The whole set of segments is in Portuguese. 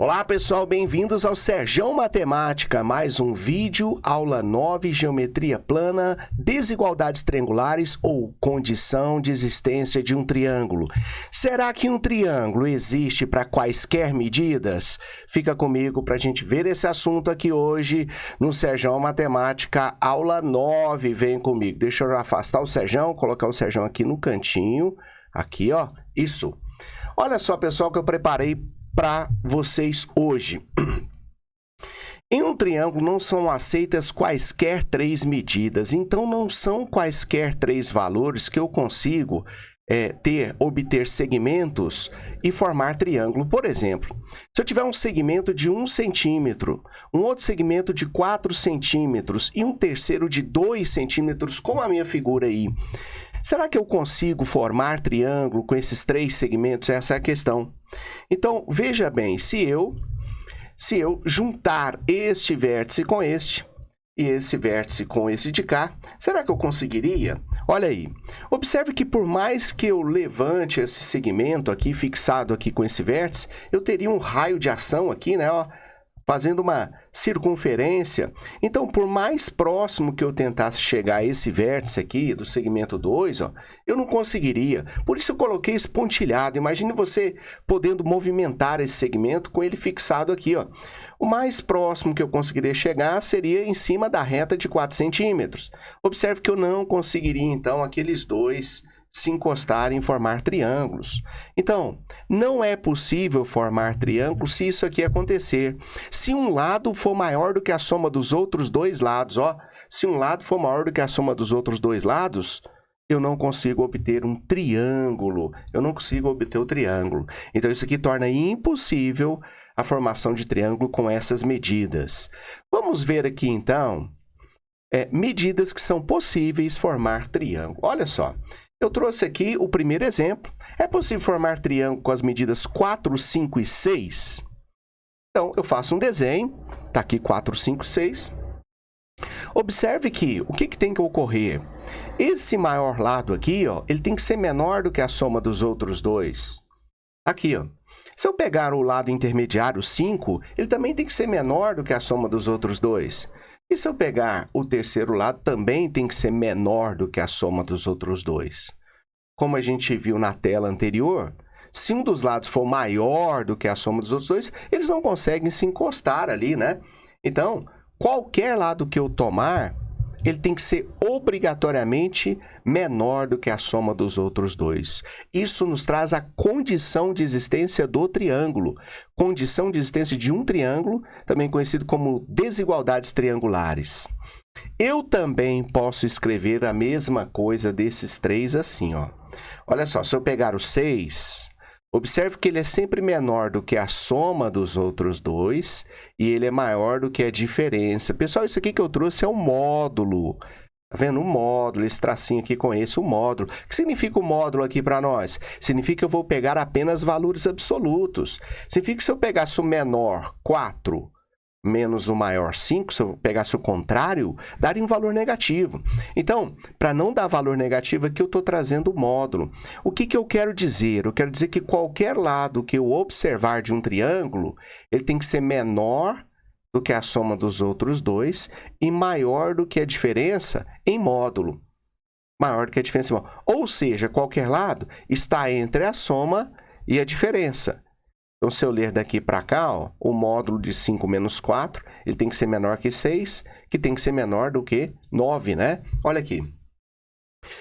Olá pessoal, bem-vindos ao Serjão Matemática, mais um vídeo, aula 9, geometria plana, desigualdades triangulares ou condição de existência de um triângulo. Será que um triângulo existe para quaisquer medidas? Fica comigo para a gente ver esse assunto aqui hoje no Serjão Matemática, aula 9, vem comigo. Deixa eu afastar o Serjão, colocar o Serjão aqui no cantinho, aqui ó, isso. Olha só pessoal que eu preparei para vocês hoje. Em um triângulo não são aceitas quaisquer três medidas, então não são quaisquer três valores que eu consigo obter segmentos e formar triângulo. Por exemplo, se eu tiver um segmento de 1 centímetro, um outro segmento de 4 centímetros e um terceiro de 2 centímetros, como a minha figura aí, será que eu consigo formar triângulo com esses três segmentos? Essa é a questão. Então, veja bem, se eu juntar este vértice com este, e esse vértice com esse de cá, será que eu conseguiria? Olha aí, observe que por mais que eu levante esse segmento aqui, fixado aqui com esse vértice, eu teria um raio de ação aqui, né, ó, fazendo uma circunferência. Então, por mais próximo que eu tentasse chegar a esse vértice aqui, do segmento 2, ó, eu não conseguiria. Por isso eu coloquei esse pontilhado. Imagine você podendo movimentar esse segmento com ele fixado aqui, ó. O mais próximo que eu conseguiria chegar seria em cima da reta de 4 centímetros. Observe que eu não conseguiria, então, aqueles dois se encostarem e formar triângulos. Então, não é possível formar triângulo se isso aqui acontecer. Se um lado for maior do que a soma dos outros dois lados, ó, se um lado for maior do que a soma dos outros dois lados, eu não consigo obter um triângulo. Eu não consigo obter o triângulo. Então, isso aqui torna impossível a formação de triângulo com essas medidas. Vamos ver aqui, então, medidas que são possíveis formar triângulo. Olha só. Eu trouxe aqui o primeiro exemplo. É possível formar triângulo com as medidas 4, 5 e 6? Então, eu faço um desenho. Está aqui 4, 5, 6. Observe que o que tem que ocorrer? Esse maior lado aqui, ó, ele tem que ser menor do que a soma dos outros dois. Aqui, ó. Se eu pegar o lado intermediário, 5, ele também tem que ser menor do que a soma dos outros dois. E se eu pegar o terceiro lado, também tem que ser menor do que a soma dos outros dois. Como a gente viu na tela anterior, se um dos lados for maior do que a soma dos outros dois, eles não conseguem se encostar ali, né? Então, qualquer lado que eu tomar, ele tem que ser obrigatoriamente menor do que a soma dos outros dois. Isso nos traz a condição de existência do triângulo. Condição de existência de um triângulo, também conhecido como desigualdades triangulares. Eu também posso escrever a mesma coisa desses três assim, ó. Olha só, se eu pegar o 6... observe que ele é sempre menor do que a soma dos outros dois e ele é maior do que a diferença. Pessoal, isso aqui que eu trouxe é um módulo. Tá vendo? Um módulo, esse tracinho aqui com esse, o módulo. O que significa o módulo aqui para nós? Significa que eu vou pegar apenas valores absolutos. Significa que se eu pegasse o menor 4 menos o maior 5, se eu pegasse o contrário, daria um valor negativo. Então, para não dar valor negativo, aqui eu estou trazendo o módulo. O que eu quero dizer? Eu quero dizer que qualquer lado que eu observar de um triângulo, ele tem que ser menor do que a soma dos outros dois e maior do que a diferença em módulo. Maior do que a diferença em módulo. Ou seja, qualquer lado está entre a soma e a diferença. Então, se eu ler daqui para cá, ó, o módulo de 5 menos 4, ele tem que ser menor que 6, que tem que ser menor do que 9, né? Olha aqui.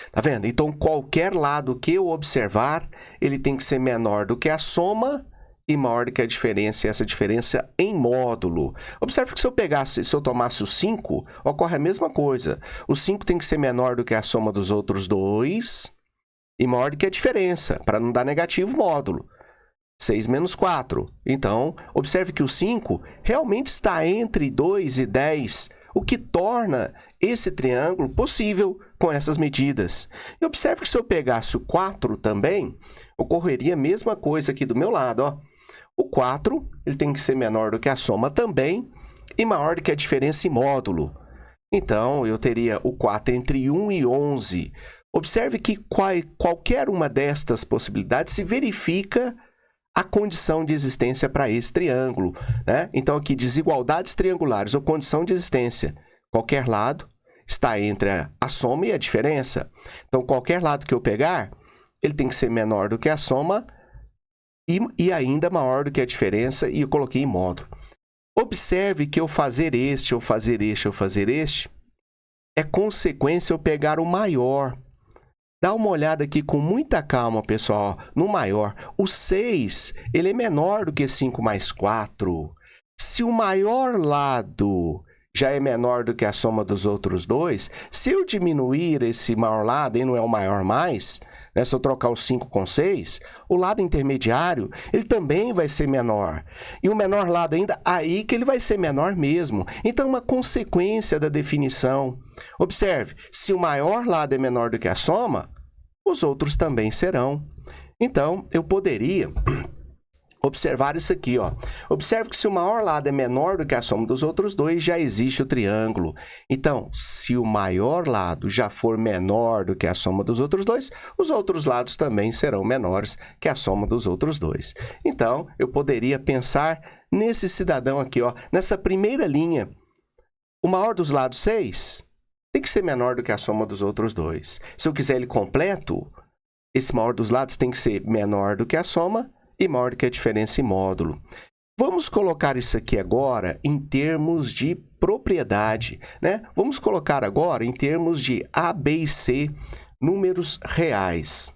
Tá vendo? Então, qualquer lado que eu observar, ele tem que ser menor do que a soma e maior do que a diferença, e essa diferença em módulo. Observe que se eu tomasse o 5, ocorre a mesma coisa. O 5 tem que ser menor do que a soma dos outros dois e maior do que a diferença, para não dar negativo módulo. 6 menos 4. Então, observe que o 5 realmente está entre 2 e 10, o que torna esse triângulo possível com essas medidas. E observe que se eu pegasse o 4 também, ocorreria a mesma coisa aqui do meu lado, ó. O 4 ele tem que ser menor do que a soma também e maior do que a diferença em módulo. Então, eu teria o 4 entre 1 e 11. Observe que qualquer uma destas possibilidades se verifica a condição de existência para esse triângulo, né? Então, aqui, desigualdades triangulares ou condição de existência. Qualquer lado está entre a soma e a diferença. Então, qualquer lado que eu pegar, ele tem que ser menor do que a soma e ainda maior do que a diferença, e eu coloquei em módulo. Observe que eu fazer este, ou fazer este, ou fazer este, é consequência eu pegar o maior. Dá uma olhada aqui com muita calma, pessoal, no maior. O 6, ele é menor do que 5 mais 4. Se o maior lado já é menor do que a soma dos outros dois, se eu diminuir esse maior lado, e não é o maior mais, né, se eu trocar o 5 com 6, o lado intermediário, ele também vai ser menor. E o menor lado ainda, aí que ele vai ser menor mesmo. Então, uma consequência da definição. Observe, se o maior lado é menor do que a soma, os outros também serão. Então, eu poderia observar isso aqui, ó. Observe que se o maior lado é menor do que a soma dos outros dois, já existe o triângulo. Então, se o maior lado já for menor do que a soma dos outros dois, os outros lados também serão menores que a soma dos outros dois. Então, eu poderia pensar nesse cidadão aqui, ó, nessa primeira linha. O maior dos lados, 6, tem que ser menor do que a soma dos outros dois. Se eu quiser ele completo, esse maior dos lados tem que ser menor do que a soma e maior do que a diferença em módulo. Vamos colocar isso aqui agora em termos de propriedade, né? Vamos colocar agora em termos de A, B e C, números reais.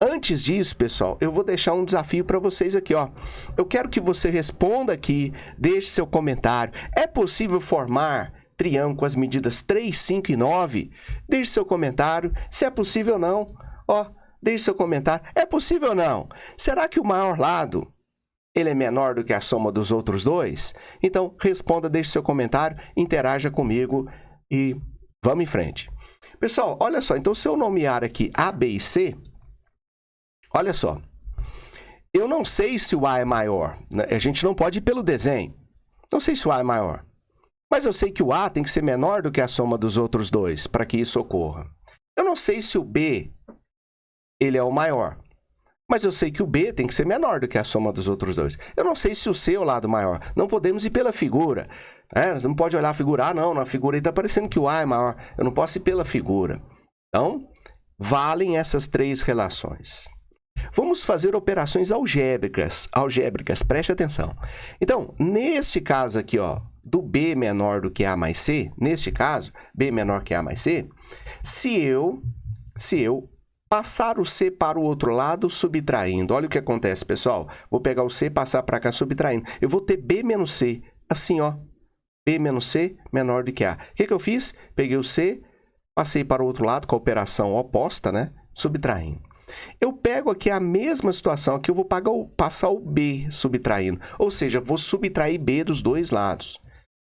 Antes disso, pessoal, eu vou deixar um desafio para vocês aqui, ó. Eu quero que você responda aqui, deixe seu comentário. É possível formar triângulo com as medidas 3, 5 e 9? Deixe seu comentário. Se é possível ou não, ó. Deixe seu comentário. É possível ou não? Será que o maior lado ele é menor do que a soma dos outros dois? Então, responda, deixe seu comentário, interaja comigo e vamos em frente. Pessoal, olha só. Então, se eu nomear aqui A, B e C, olha só. Eu não sei se o A é maior. A gente não pode ir pelo desenho. Não sei se o A é maior. Mas eu sei que o A tem que ser menor do que a soma dos outros dois para que isso ocorra. Eu não sei se o B ele é o maior. Mas eu sei que o B tem que ser menor do que a soma dos outros dois. Eu não sei se o C é o lado maior. Não podemos ir pela figura. Você não pode olhar a figura. Ah, não, na figura aí está parecendo que o A é maior. Eu não posso ir pela figura. Então, valem essas três relações. Vamos fazer operações algébricas. Preste atenção. Então, neste caso aqui, ó, do B menor do que A mais C, neste caso, B menor que A mais C, se eu passar o C para o outro lado, subtraindo. Olha o que acontece, pessoal. Vou pegar o C e passar para cá, subtraindo. Eu vou ter B menos C, assim, ó. B menos C menor do que A. O que eu fiz? Peguei o C, passei para o outro lado, com a operação oposta, né? Subtraindo. Eu pego aqui a mesma situação, aqui eu vou passar o B subtraindo. Ou seja, vou subtrair B dos dois lados.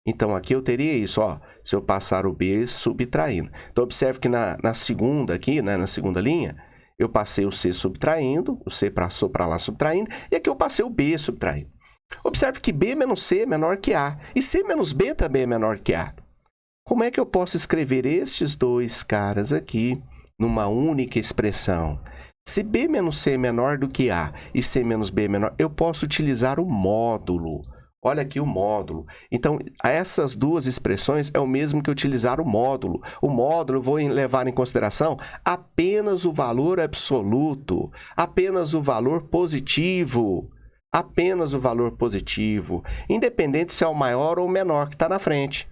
Então, aqui eu teria isso, ó, se eu passar o B subtraindo. Então, observe que na segunda aqui, né, na segunda linha, eu passei o C subtraindo, o C passou para lá subtraindo, e aqui eu passei o B subtraindo. Observe que B menos C é menor que A, e C menos B também é menor que A. Como é que eu posso escrever estes dois caras aqui numa única expressão? Se B menos C é menor do que A e C menos B é menor, eu posso utilizar o módulo. Olha aqui o módulo. Então, essas duas expressões é o mesmo que utilizar o módulo. O módulo eu vou levar em consideração apenas o valor absoluto, apenas o valor positivo, apenas o valor positivo, independente se é o maior ou o menor que está na frente.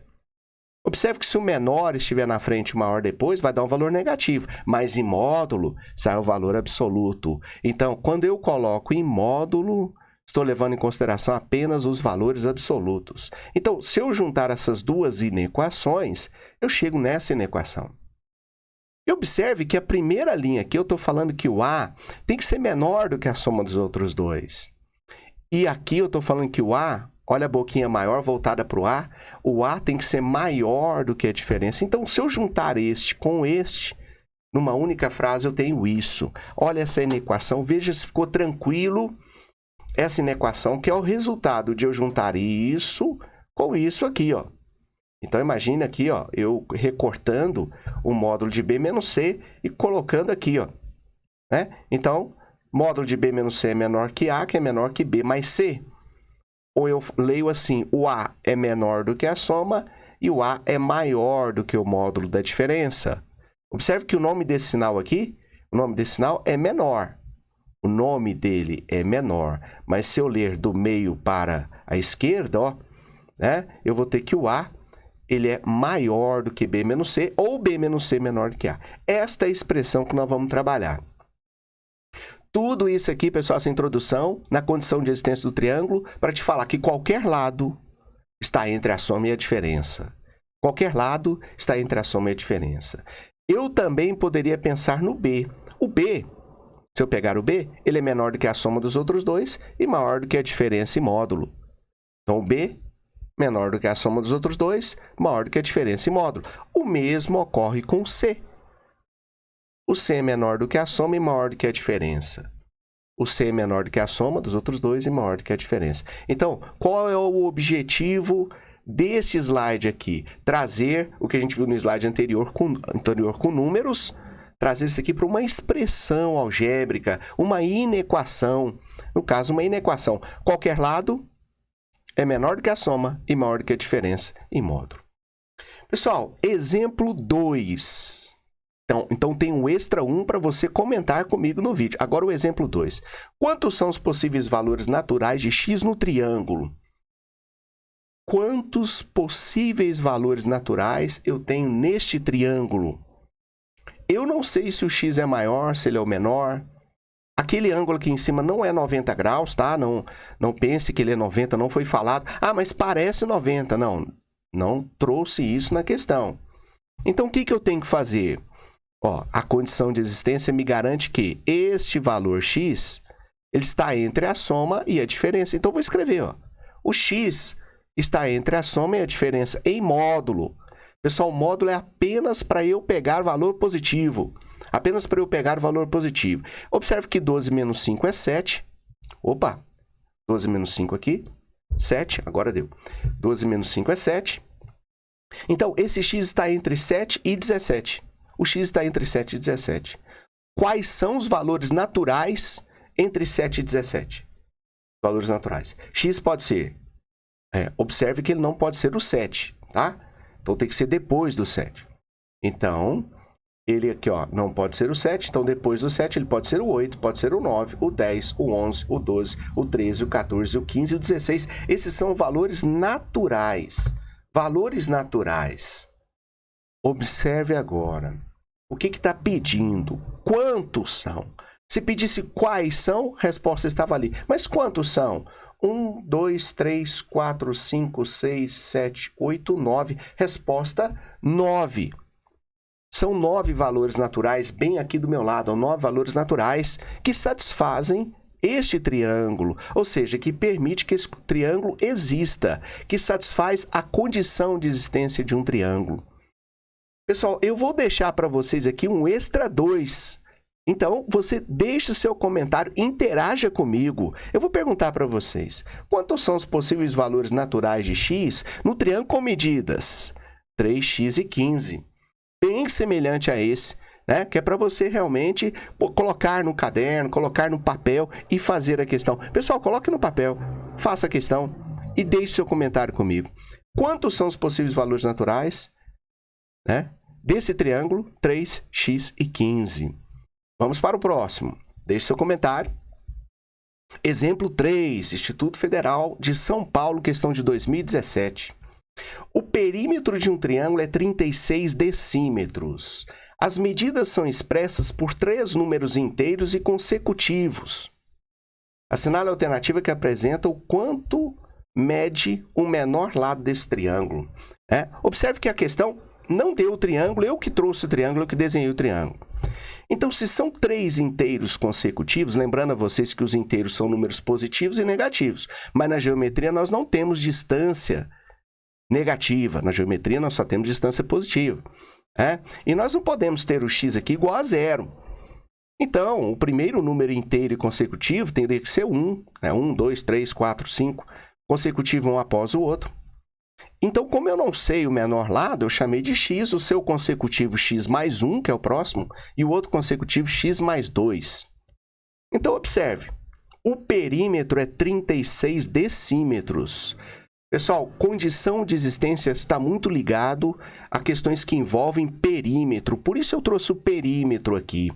Observe que se o menor estiver na frente e o maior depois, vai dar um valor negativo, mas em módulo sai o valor absoluto. Então, quando eu coloco em módulo, estou levando em consideração apenas os valores absolutos. Então, se eu juntar essas duas inequações, eu chego nessa inequação. E observe que a primeira linha aqui, eu estou falando que o A tem que ser menor do que a soma dos outros dois. E aqui eu estou falando que o A, olha a boquinha maior voltada para o A tem que ser maior do que a diferença. Então, se eu juntar este com este, numa única frase, eu tenho isso. Olha essa inequação, veja se ficou tranquilo. Essa inequação que é o resultado de eu juntar isso com isso aqui, ó. Então, imagine aqui, ó, eu recortando o módulo de B menos C e colocando aqui, ó. Né? Então, módulo de B menos C é menor que A, que é menor que B mais C. Ou eu leio assim, o A é menor do que a soma e o A é maior do que o módulo da diferença. Observe que o nome desse sinal aqui, o nome desse sinal é menor. O nome dele é menor, mas se eu ler do meio para a esquerda, ó, né, eu vou ter que o A ele é maior do que B menos C, ou B menos C menor do que A. Esta é a expressão que nós vamos trabalhar. Tudo isso aqui, pessoal, essa introdução na condição de existência do triângulo, para te falar que qualquer lado está entre a soma e a diferença. Qualquer lado está entre a soma e a diferença. Eu também poderia pensar no B. O B, se eu pegar o B, ele é menor do que a soma dos outros dois e maior do que a diferença e módulo. Então, o B menor do que a soma dos outros dois, maior do que a diferença e módulo. O mesmo ocorre com o C. O C é menor do que a soma e maior do que a diferença. O C é menor do que a soma dos outros dois e maior do que a diferença. Então, qual é o objetivo desse slide aqui? Trazer o que a gente viu no slide anterior com números, trazer isso aqui para uma expressão algébrica, uma inequação. No caso, uma inequação. Qualquer lado é menor do que a soma e maior do que a diferença em módulo. Pessoal, exemplo 2. Então tem um extra 1 para você comentar comigo no vídeo. Agora o exemplo 2. Quantos são os possíveis valores naturais de x no triângulo? Quantos possíveis valores naturais eu tenho neste triângulo? Eu não sei se o x é maior, se ele é o menor. Aquele ângulo aqui em cima não é 90 graus, tá? Não pense que ele é 90, não foi falado. Ah, mas parece 90. Não trouxe isso na questão. Então, o que eu tenho que fazer? Ó, a condição de existência me garante que este valor x ele está entre a soma e a diferença. Então, vou escrever, ó. O x está entre a soma e a diferença em módulo. Pessoal, o módulo é apenas para eu pegar valor positivo. Apenas para eu pegar o valor positivo. Observe que 12 menos 5 é 7. Opa! 12 menos 5 aqui, 7. Agora deu. 12 menos 5 é 7. Então, esse x está entre 7 e 17. O x está entre 7 e 17. Quais são os valores naturais entre 7 e 17? Valores naturais. X pode ser... observe que ele não pode ser o 7, tá? Então, tem que ser depois do 7. Então... ele aqui, ó, não pode ser o 7, então depois do 7 ele pode ser o 8, pode ser o 9, o 10, o 11, o 12, o 13, o 14, o 15 e o 16. Esses são valores naturais. Valores naturais. Observe agora. O que está pedindo? Quantos são? Se pedisse quais são, a resposta estava ali. Mas quantos são? 1, 2, 3, 4, 5, 6, 7, 8, 9. Resposta, 9. São 9 valores naturais, bem aqui do meu lado, 9 valores naturais que satisfazem este triângulo, ou seja, que permite que esse triângulo exista, que satisfaz a condição de existência de um triângulo. Pessoal, eu vou deixar para vocês aqui um extra 2. Então, você deixa o seu comentário, interaja comigo. Eu vou perguntar para vocês, quantos são os possíveis valores naturais de x no triângulo com medidas 3x e 15? Bem semelhante a esse, né? Que é para você realmente colocar no caderno, colocar no papel e fazer a questão. Pessoal, coloque no papel, faça a questão e deixe seu comentário comigo. Quantos são os possíveis valores naturais, né, desse triângulo 3x e 15? Vamos para o próximo. Deixe seu comentário. Exemplo 3, Instituto Federal de São Paulo, questão de 2017. O perímetro de um triângulo é 36 decímetros. As medidas são expressas por 3 números inteiros e consecutivos. Assinale a alternativa que apresenta o quanto mede o menor lado desse triângulo. Observe que a questão não deu o triângulo, eu que trouxe o triângulo, eu que desenhei o triângulo. Então, se são 3 inteiros consecutivos, lembrando a vocês que os inteiros são números positivos e negativos, mas na geometria nós não temos distância negativa. Na geometria, nós só temos distância positiva. E nós não podemos ter o x aqui igual a 0. Então, o primeiro número inteiro e consecutivo teria que ser 1. 1, 2, 3, 4, 5. Consecutivo um após o outro. Então, como eu não sei o menor lado, eu chamei de x, o seu consecutivo x mais 1, que é o próximo, e o outro consecutivo x mais 2. Então, observe, o perímetro é 36 decímetros. Pessoal, condição de existência está muito ligado a questões que envolvem perímetro. Por isso eu trouxe o perímetro aqui.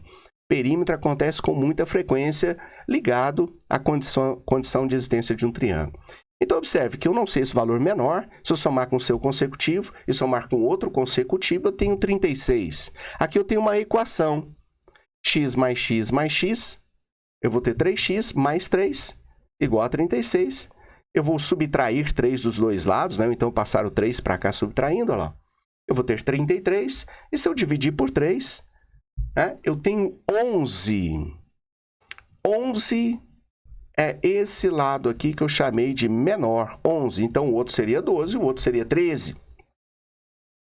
Perímetro acontece com muita frequência ligado à condição de existência de um triângulo. Então, observe que eu não sei esse valor menor. Se eu somar com o seu consecutivo e somar com outro consecutivo, eu tenho 36. Aqui eu tenho uma equação. X mais x mais x. Eu vou ter 3x mais 3 igual a 36. Eu vou subtrair 3 dos dois lados, né? Então, passar o 3 para cá subtraindo, olha lá. Eu vou ter 33. E se eu dividir por 3, né? Eu tenho 11. 11 é esse lado aqui que eu chamei de menor, 11. Então, o outro seria 12, o outro seria 13.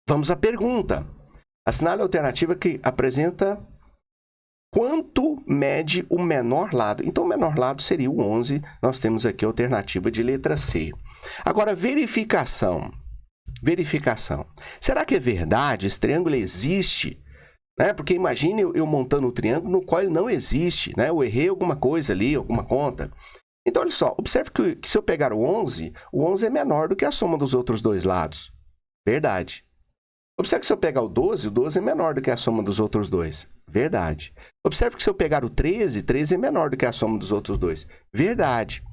Vamos à pergunta. Assinale a alternativa que apresenta quanto mede o menor lado. Então, o menor lado seria o 11. Nós temos aqui a alternativa de letra C. Agora, verificação. Verificação. Será que é verdade? Esse triângulo existe? Né? Porque imagine eu montando um triângulo no qual ele não existe. Né? Eu errei alguma coisa ali, alguma conta. Então, olha só. Observe que se eu pegar o 11 é menor do que a soma dos outros dois lados. Verdade. Observe que se eu pegar o 12 é menor do que a soma dos outros dois. Verdade. Observe que se eu pegar o 13 é menor do que a soma dos outros dois. Verdade.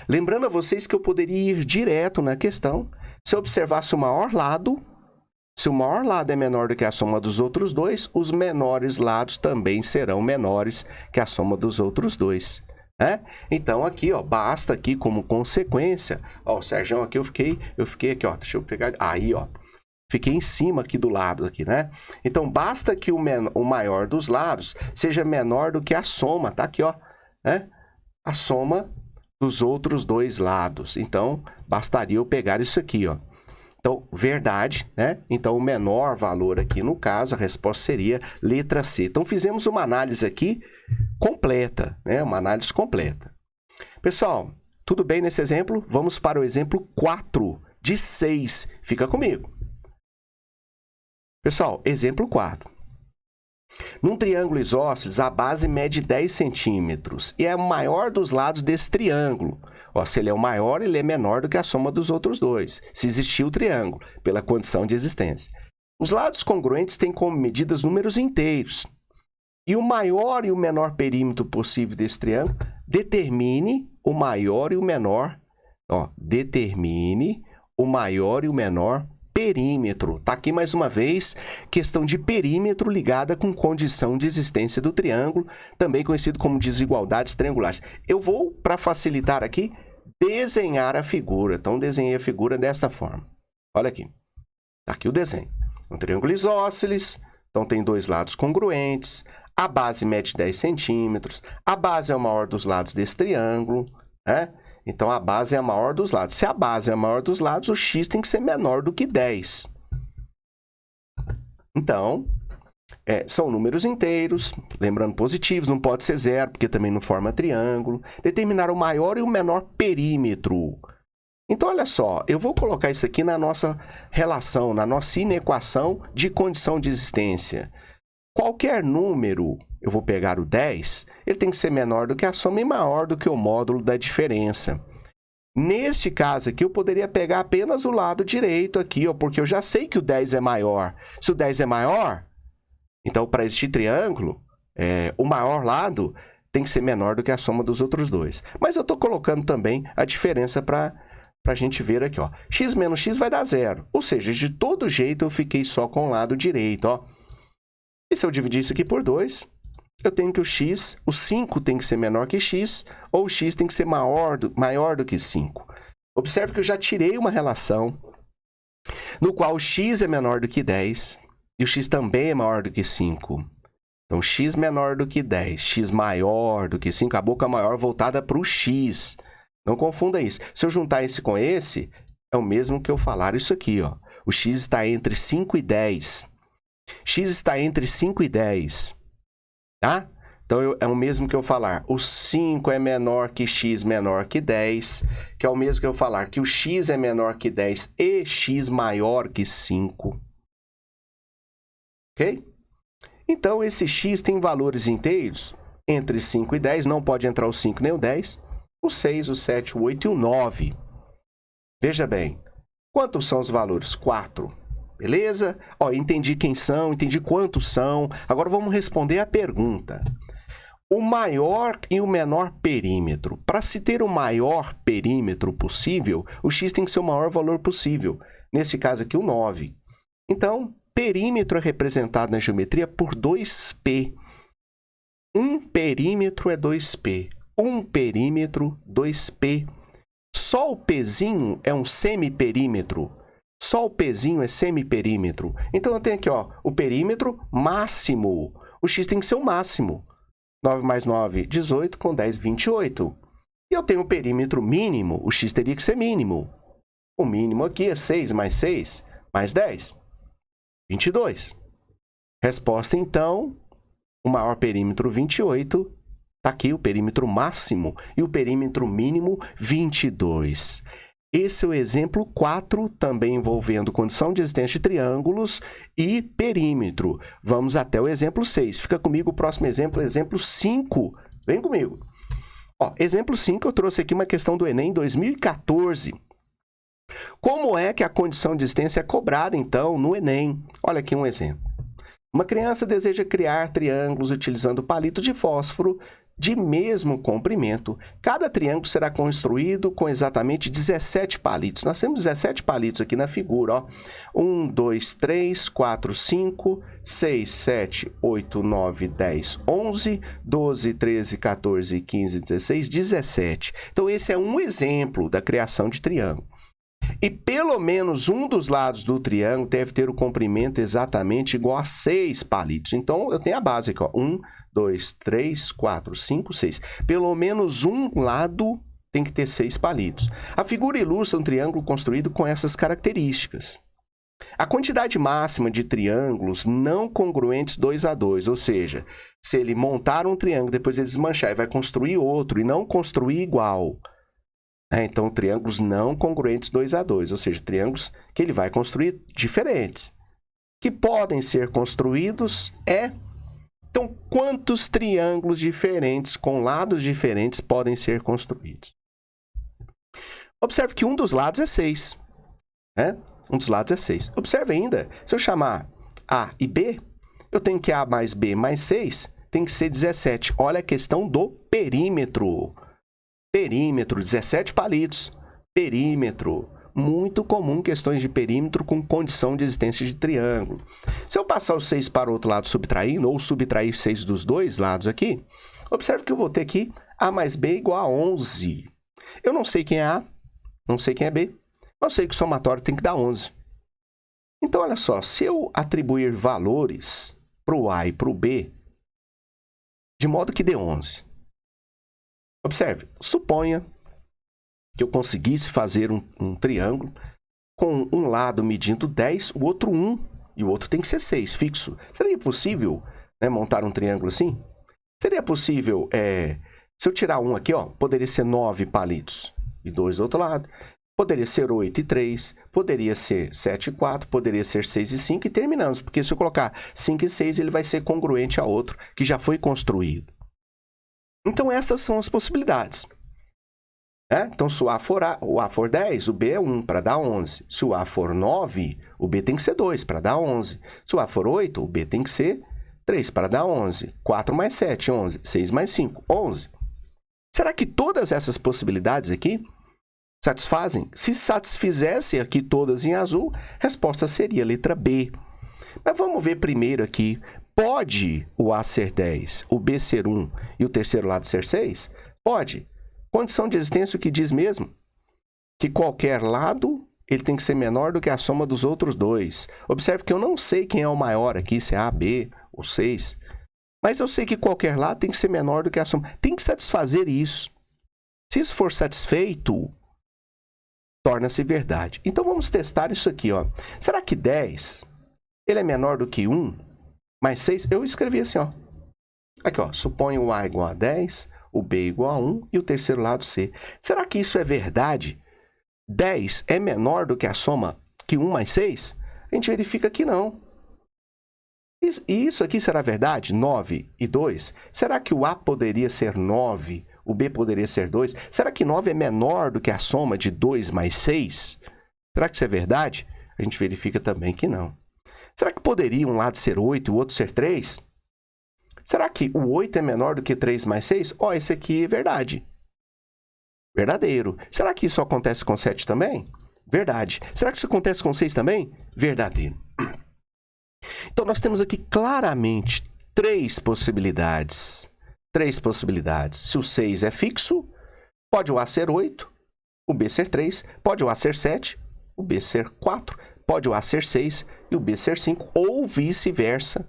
Lembrando a vocês que eu poderia ir direto na questão. Se eu observasse o maior lado, se o maior lado é menor do que a soma dos outros dois, os menores lados também serão menores que a soma dos outros dois. Né? Então, aqui, ó, basta aqui como consequência. Ó, o Sergião aqui, eu fiquei aqui, ó. Deixa eu pegar. Aí, ó. Fiquei em cima aqui do lado, aqui, né? Então, basta que o maior dos lados seja menor do que a soma, tá aqui, ó, né? A soma dos outros dois lados. Então, bastaria eu pegar isso aqui, ó. Então, verdade, né? Então, o menor valor aqui, no caso, a resposta seria letra C. Então, fizemos uma análise aqui completa, né? Uma análise completa. Pessoal, tudo bem nesse exemplo? Vamos para o exemplo 4 de 6. Fica comigo. Pessoal, exemplo 4. Num triângulo isósceles, a base mede 10 centímetros e é o maior dos lados desse triângulo. Ó, se ele é o maior, ele é menor do que a soma dos outros dois, se existir o triângulo, pela condição de existência. Os lados congruentes têm como medidas números inteiros. E o maior e o menor perímetro possível desse triângulo, determine o maior e o menor. Ó, determine o maior e o menor perímetro. Tá aqui mais uma vez, questão de perímetro ligada com condição de existência do triângulo, também conhecido como desigualdades triangulares. Eu vou, para facilitar aqui, desenhar a figura. Então, desenhei a figura desta forma. Olha aqui. Tá aqui o desenho. Um triângulo isósceles, então tem dois lados congruentes, a base mede 10 centímetros, a base é o maior dos lados desse triângulo, né? Então, a base é a maior dos lados. Se a base é a maior dos lados, o x tem que ser menor do que 10. Então, são números inteiros, lembrando positivos, não pode ser zero, porque também não forma triângulo. Determinar o maior e o menor perímetro. Então, olha só, eu vou colocar isso aqui na nossa relação, na nossa inequação de condição de existência. Qualquer número, eu vou pegar o 10, ele tem que ser menor do que a soma e maior do que o módulo da diferença. Neste caso aqui, eu poderia pegar apenas o lado direito aqui, ó, porque eu já sei que o 10 é maior. Se o 10 é maior, então, para este triângulo, o maior lado tem que ser menor do que a soma dos outros dois. Mas eu estou colocando também a diferença para a gente ver aqui, ó. X menos x vai dar zero. Ou seja, de todo jeito, eu fiquei só com o lado direito, ó. E se eu dividir isso aqui por 2, eu tenho que o 5 tem que ser menor que x, ou o x tem que ser maior do que 5. Observe que eu já tirei uma relação no qual o x é menor do que 10 e o x também é maior do que 5. Então, x menor do que 10, x maior do que 5, a boca maior voltada para o x. Não confunda isso. Se eu juntar esse com esse, é o mesmo que eu falar isso aqui, ó. O x está entre 5 e 10. X está entre 5 e 10, tá? Então, é o mesmo que eu falar, o 5 é menor que x menor que 10, que é o mesmo que eu falar que o x é menor que 10 e x maior que 5. Ok? Então, esse x tem valores inteiros? Entre 5 e 10, não pode entrar o 5 nem o 10. O 6, o 7, o 8 e o 9. Veja bem, quantos são os valores? 4. Beleza? Ó, entendi quem são, entendi quantos são. Agora vamos responder a pergunta. O maior e o menor perímetro. Para se ter o maior perímetro possível, o x tem que ser o maior valor possível. Nesse caso aqui, o 9. Então, perímetro é representado na geometria por 2p. Um perímetro é 2p. Um perímetro, 2p. Só o pzinho é um semiperímetro. Só o pzinho é semiperímetro. Então, eu tenho aqui, ó, o perímetro máximo. O x tem que ser o máximo. 9 mais 9, 18, com 10, 28. E eu tenho o perímetro mínimo, o x teria que ser mínimo. O mínimo aqui é 6 mais 6, mais 10, 22. Resposta, então, o maior perímetro, 28. Está aqui o perímetro máximo e o perímetro mínimo, 22. Esse é o exemplo 4, também envolvendo condição de existência de triângulos e perímetro. Vamos até o exemplo 6. Fica comigo o próximo exemplo, exemplo 5. Vem comigo. Ó, exemplo 5, eu trouxe aqui uma questão do Enem 2014. Como é que a condição de existência é cobrada, então, no Enem? Olha aqui um exemplo. Uma criança deseja criar triângulos utilizando palito de fósforo de mesmo comprimento. Cada triângulo será construído com exatamente 17 palitos. Nós temos 17 palitos aqui na figura, ó. 1, 2, 3, 4, 5, 6, 7, 8, 9, 10, 11, 12, 13, 14, 15, 16, 17. Então, esse é um exemplo da criação de triângulo. E pelo menos um dos lados do triângulo deve ter o comprimento exatamente igual a 6 palitos. Então, eu tenho a base aqui, ó. 1, 2, 3, 4, 5, 6. Pelo menos um lado tem que ter 6 palitos. A figura ilustra um triângulo construído com essas características. A quantidade máxima de triângulos não congruentes 2 a 2, ou seja, se ele montar um triângulo, depois ele desmanchar e vai construir outro e não construir igual. Então, triângulos não congruentes 2 a 2, ou seja, triângulos que ele vai construir diferentes. Que podem ser construídos Então, quantos triângulos diferentes, com lados diferentes, podem ser construídos? Observe que um dos lados é 6. Né? Um dos lados é 6. Observe ainda, se eu chamar A e B, eu tenho que A mais B mais 6 tem que ser 17. Olha a questão do perímetro. Perímetro, 17 palitos. Perímetro. Muito comum questões de perímetro com condição de existência de triângulo. Se eu passar o 6 para o outro lado subtraindo, ou subtrair 6 dos dois lados aqui, observe que eu vou ter aqui A mais B igual a 11. Eu não sei quem é A, não sei quem é B, mas eu sei que o somatório tem que dar 11. Então, olha só, se eu atribuir valores para o A e para o B, de modo que dê 11. Observe, suponha que eu conseguisse fazer um triângulo com um lado medindo 10, o outro 1, e o outro tem que ser 6, fixo. Seria possível, né, montar um triângulo assim? Seria possível, se eu tirar um aqui, ó, poderia ser 9 palitos, e 2 do outro lado. Poderia ser 8 e 3, poderia ser 7 e 4, poderia ser 6 e 5, e terminamos. Porque se eu colocar 5 e 6, ele vai ser congruente a outro, que já foi construído. Então, essas são as possibilidades. Então, se o A for 10, o B é 1 para dar 11. Se o A for 9, o B tem que ser 2 para dar 11. Se o A for 8, o B tem que ser 3 para dar 11. 4 mais 7, 11. 6 mais 5, 11. Será que todas essas possibilidades aqui satisfazem? Se satisfizesse aqui todas em azul, a resposta seria a letra B. Mas vamos ver primeiro aqui. Pode o A ser 10, o B ser 1 e o terceiro lado ser 6? Pode. Condição de existência, o que diz mesmo? Que qualquer lado ele tem que ser menor do que a soma dos outros dois. Observe que eu não sei quem é o maior aqui, se é A, B ou 6. Mas eu sei que qualquer lado tem que ser menor do que a soma. Tem que satisfazer isso. Se isso for satisfeito, torna-se verdade. Então, vamos testar isso aqui, ó. Será que 10 ele é menor do que 1 mais 6? Eu escrevi assim, ó. Aqui, ó. Suponho o A igual a 10, o B igual a 1 e o terceiro lado C. Será que isso é verdade? 10 é menor do que a soma que 1 mais 6? A gente verifica que não. E isso aqui será verdade? 9 e 2? Será que o A poderia ser 9? O B poderia ser 2? Será que 9 é menor do que a soma de 2 mais 6? Será que isso é verdade? A gente verifica também que não. Será que poderia um lado ser 8 e o outro ser 3? Será que o 8 é menor do que 3 mais 6? Ó, esse aqui é verdade. Verdadeiro. Será que isso acontece com 7 também? Verdade. Será que isso acontece com 6 também? Verdadeiro. Então, nós temos aqui claramente 3 possibilidades. 3 possibilidades. Se o 6 é fixo, pode o A ser 8, o B ser 3, pode o A ser 7, o B ser 4, pode o A ser 6 e o B ser 5, ou vice-versa.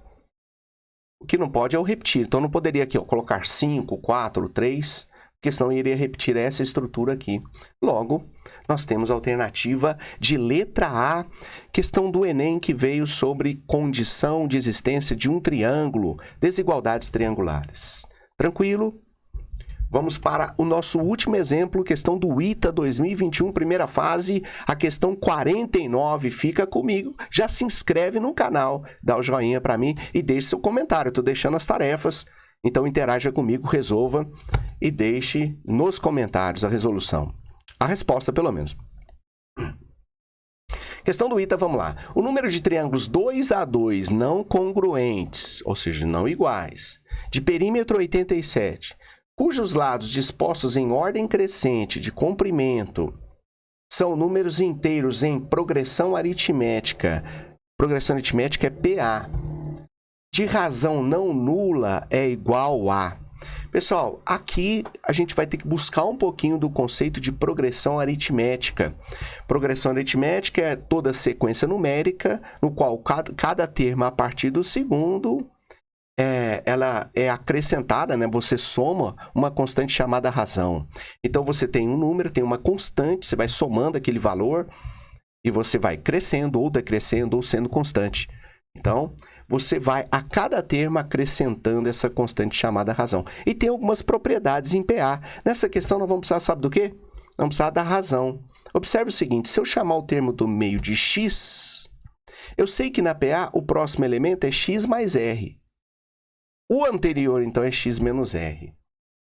O que não pode é o repetir. Então, não poderia aqui colocar 5, 4, 3, porque senão iria repetir essa estrutura aqui. Logo, nós temos a alternativa de letra A, questão do Enem que veio sobre condição de existência de um triângulo, desigualdades triangulares. Tranquilo? Vamos para o nosso último exemplo, questão do ITA 2021, primeira fase, a questão 49. Fica comigo, já se inscreve no canal, dá o joinha para mim e deixe seu comentário. Estou deixando as tarefas, então interaja comigo, resolva e deixe nos comentários a resolução. A resposta, pelo menos. Questão do ITA, vamos lá. O número de triângulos 2A2 não congruentes, ou seja, não iguais, de perímetro 87, cujos lados dispostos em ordem crescente de comprimento são números inteiros em progressão aritmética. Progressão aritmética é PA. De razão não nula é igual a. Pessoal, aqui a gente vai ter que buscar um pouquinho do conceito de progressão aritmética. Progressão aritmética é toda sequência numérica, no qual cada termo a partir do segundo ela é acrescentada, né? Você soma uma constante chamada razão. Então, você tem um número, tem uma constante, você vai somando aquele valor e você vai crescendo ou decrescendo ou sendo constante. Então, você vai a cada termo acrescentando essa constante chamada razão. E tem algumas propriedades em PA. Nessa questão, nós vamos precisar, sabe do quê? Vamos precisar da razão. Observe o seguinte, se eu chamar o termo do meio de x, eu sei que na PA o próximo elemento é x mais r. O anterior, então, é x menos r.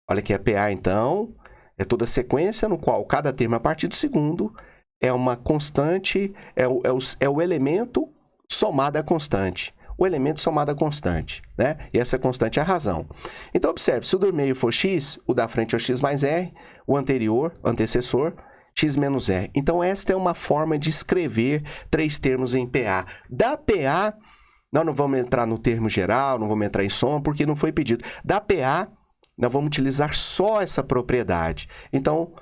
Olha que a PA, então, é toda a sequência no qual cada termo a partir do segundo é uma constante, é o elemento somado à constante. O elemento somado à constante, né? E essa constante é a razão. Então, observe, se o do meio for x, o da frente é o x mais r, o anterior, o antecessor, x menos r. Então, esta é uma forma de escrever 3 termos em PA. Da PA... Nós não vamos entrar no termo geral, não vamos entrar em soma, porque não foi pedido. Da PA, nós vamos utilizar só essa propriedade. Então,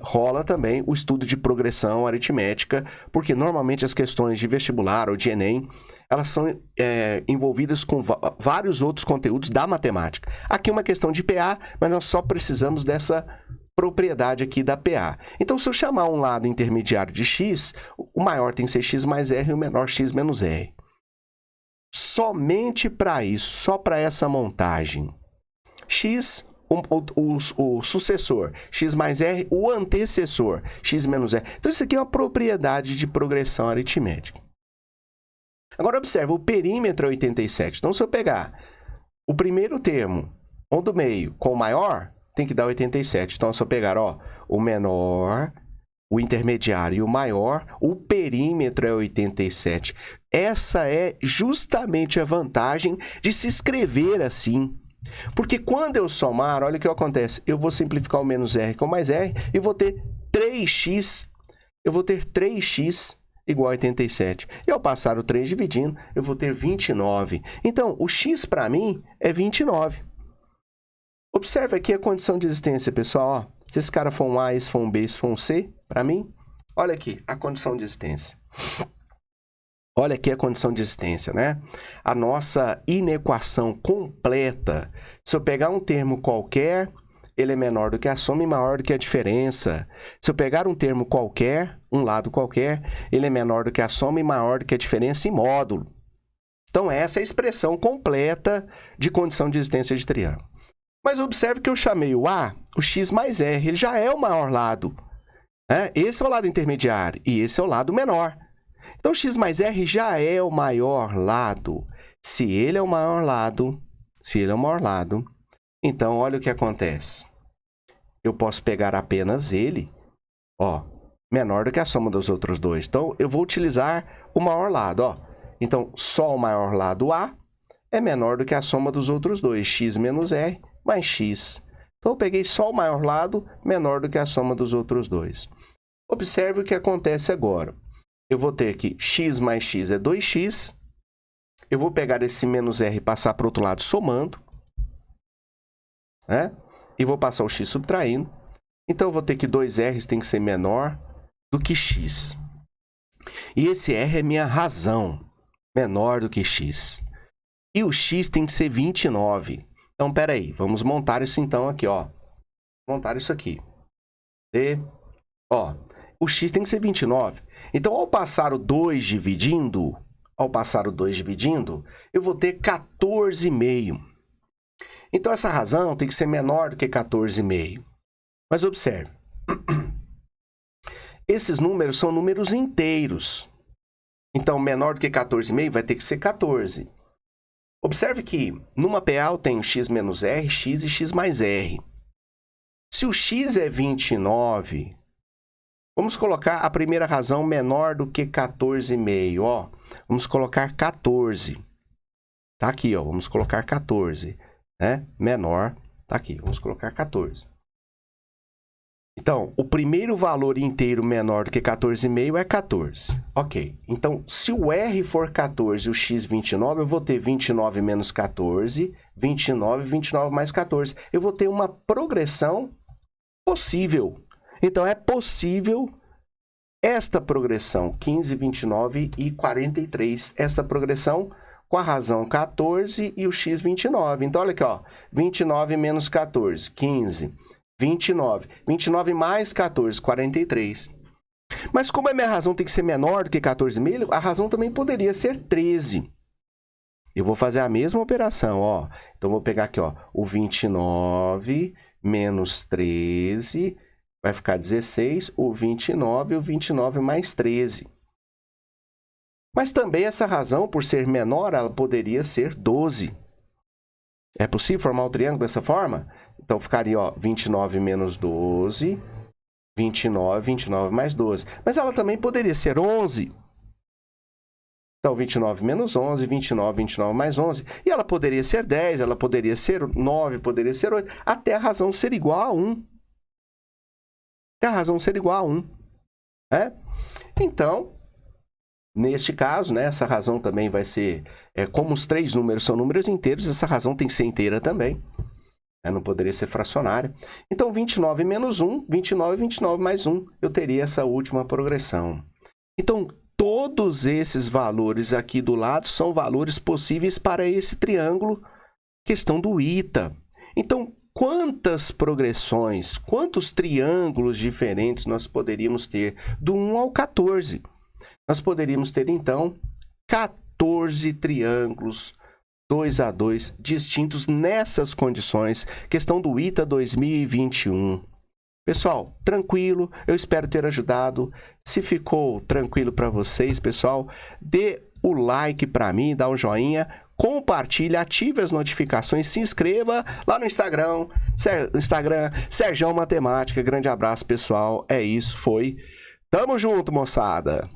rola também o estudo de progressão aritmética, porque normalmente as questões de vestibular ou de Enem, elas são envolvidas com vários outros conteúdos da matemática. Aqui é uma questão de PA, mas nós só precisamos dessa propriedade aqui da PA. Então, se eu chamar um lado intermediário de x, o maior tem que ser x mais r e o menor x menos r. Somente para isso, só para essa montagem. X, o sucessor. X mais R, o antecessor. X menos R. Então, isso aqui é uma propriedade de progressão aritmética. Agora, observa, o perímetro é 87. Então, se eu pegar o primeiro termo, ou do meio, com o maior, tem que dar 87. Então, se eu pegar o menor, o intermediário e o maior, o perímetro é 87. Essa é justamente a vantagem de se escrever assim. Porque quando eu somar, olha o que acontece. Eu vou simplificar o menos r com mais r e vou ter 3x. Eu vou ter 3x igual a 87. E ao passar o 3 dividindo, eu vou ter 29. Então, o x para mim é 29. Observe aqui a condição de existência, pessoal. Se esse cara for um A, esse for um B, esse for um C, para mim, olha aqui a condição de existência. Olha aqui a condição de existência, né? A nossa inequação completa. Se eu pegar um termo qualquer, ele é menor do que a soma e maior do que a diferença. Se eu pegar um termo qualquer, um lado qualquer, ele é menor do que a soma e maior do que a diferença em módulo. Então, essa é a expressão completa de condição de existência de triângulo. Mas observe que eu chamei o A, o x mais r, ele já é o maior lado. Esse é o lado intermediário e esse é o lado menor. Então, x mais r já é o maior lado. Se ele é o maior lado, então olha o que acontece. Eu posso pegar apenas ele, ó, menor do que a soma dos outros dois. Então, eu vou utilizar o maior lado, ó. Então, só o maior lado A é menor do que a soma dos outros dois, x menos r mais x. Então, eu peguei só o maior lado menor do que a soma dos outros dois. Observe o que acontece agora. Eu vou ter que x mais x é 2x. Eu vou pegar esse menos r e passar para o outro lado somando, né? E vou passar o x subtraindo. Então, eu vou ter que 2r tem que ser menor do que x. E esse r é minha razão, menor do que x. E o x tem que ser 29. Então, espera aí, vamos montar isso então aqui, ó. Montar isso aqui. Ó, o x tem que ser 29. Então, ao passar o 2 dividindo, eu vou ter 14,5. Então, essa razão tem que ser menor do que 14,5. Mas observe, esses números são números inteiros. Então, menor do que 14,5 vai ter que ser 14. Observe que numa PA eu tenho x menos r, x e x mais r. Se o x é 29, vamos colocar a primeira razão menor do que 14,5. Ó, vamos colocar 14. Tá aqui, ó, vamos colocar 14. Né? Menor, tá aqui, vamos colocar 14. Então, o primeiro valor inteiro menor do que 14,5 é 14. Ok. Então, se o R for 14 e o X 29, eu vou ter 29 menos 14, 29, 29 mais 14. Eu vou ter uma progressão possível. Então, é possível esta progressão, 15, 29 e 43. Esta progressão com a razão 14 e o X 29. Então, olha aqui, ó. 29 menos 14, 15. 29. 29 mais 14, 43. Mas como a minha razão tem que ser menor do que 14,5, a razão também poderia ser 13. Eu vou fazer a mesma operação, ó. Então, vou pegar aqui, ó, o 29 menos 13, vai ficar 16, o 29 mais 13. Mas também essa razão, por ser menor, ela poderia ser 12. É possível formar o triângulo dessa forma? Então, ficaria, ó, 29 menos 12, 29 mais 12. Mas ela também poderia ser 11. Então, 29 menos 11, 29 mais 11. E ela poderia ser 10, ela poderia ser 9, poderia ser 8, até a razão ser igual a 1. Até a razão ser igual a 1. É? Então, neste caso, né, essa razão também vai ser... como os três números são números inteiros, essa razão tem que ser inteira também. Não poderia ser fracionária. Então, 29 menos 1, 29 mais 1, eu teria essa última progressão. Então, todos esses valores aqui do lado são valores possíveis para esse triângulo, questão do ITA. Então, quantas progressões, quantos triângulos diferentes nós poderíamos ter do 1 ao 14? Nós poderíamos ter, então, 14 triângulos 2 a 2, distintos nessas condições, questão do ITA 2021. Pessoal, tranquilo, eu espero ter ajudado. Se ficou tranquilo para vocês, pessoal, dê o like para mim, dá um joinha, compartilhe, ative as notificações, se inscreva lá no Instagram, Serjão Matemática. Grande abraço, pessoal. É isso, foi. Tamo junto, moçada!